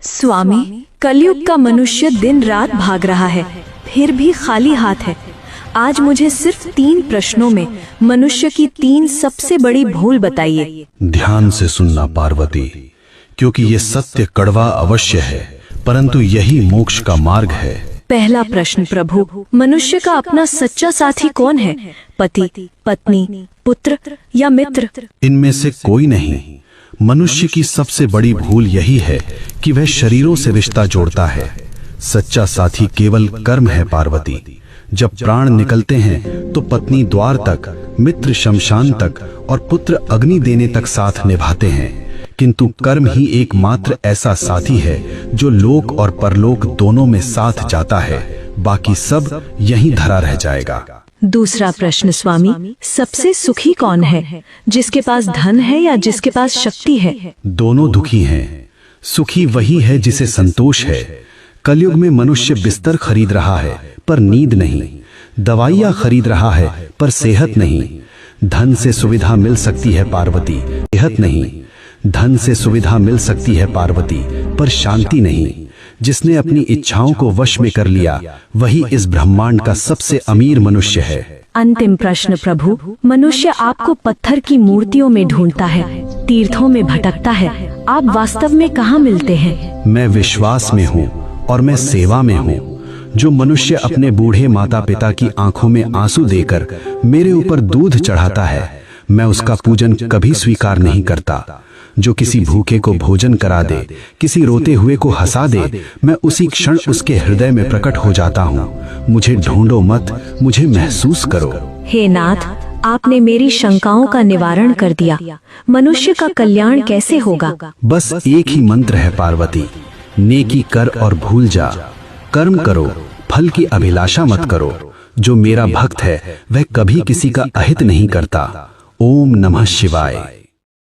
स्वामी, कलयुग का मनुष्य दिन रात भाग रहा है, फिर भी खाली हाथ है। आज मुझे सिर्फ 3 प्रश्नों में मनुष्य की 3 सबसे बड़ी भूल बताइए। ध्यान से सुनना पार्वती, क्योंकि ये सत्य कड़वा अवश्य है, परंतु यही मोक्ष का मार्ग है। पहला प्रश्न प्रभु, मनुष्य का अपना सच्चा साथी कौन है? पति, पत्नी, पुत्र या मित्र? इनमें से कोई नहीं। मनुष्य की सबसे बड़ी भूल यही है कि वह शरीरों से रिश्ता जोड़ता है। सच्चा साथी केवल कर्म है पार्वती। जब प्राण निकलते हैं तो पत्नी द्वार तक, मित्र शमशान तक और पुत्र अग्नि देने तक साथ निभाते हैं, किंतु कर्म ही एकमात्र ऐसा साथी है जो लोक और परलोक दोनों में साथ जाता है। बाकी सब यहीं धरा रह जाएगा। दूसरा प्रश्न स्वामी, सबसे सुखी कौन है? जिसके पास धन है या जिसके पास शक्ति है? दोनों दुखी हैं। सुखी वही है जिसे संतोष है। कलयुग में मनुष्य बिस्तर खरीद रहा है पर नींद नहीं, दवाइयाँ खरीद रहा है पर सेहत नहीं। धन से सुविधा मिल सकती है पार्वती, सेहत नहीं। धन से सुविधा मिल सकती है पार्वती, पर शांति नहीं। जिसने अपनी इच्छाओं को वश में कर लिया वही इस ब्रह्मांड का सबसे अमीर मनुष्य है। अंतिम प्रश्न प्रभु, मनुष्य आपको पत्थर की मूर्तियों में ढूंढता है, तीर्थों में भटकता है, आप वास्तव में कहाँ मिलते हैं? मैं विश्वास में हूँ और मैं सेवा में हूँ। जो मनुष्य अपने बूढ़े माता पिता की आंखों में आंसू देकर मेरे ऊपर दूध चढ़ाता है, मैं उसका पूजन कभी स्वीकार नहीं करता। जो किसी भूखे को भोजन करा दे, किसी रोते हुए को हंसा दे, मैं उसी क्षण उसके हृदय में प्रकट हो जाता हूँ। मुझे ढूंढो मत, मुझे महसूस करो। हे नाथ, आपने मेरी शंकाओं का निवारण कर दिया। मनुष्य का कल्याण कैसे होगा? बस एक ही मंत्र है पार्वती, नेकी कर और भूल जा। कर्म करो, फल की अभिलाषा मत करो। जो मेरा भक्त है वह कभी किसी का अहित नहीं करता। ओम नमः शिवाय।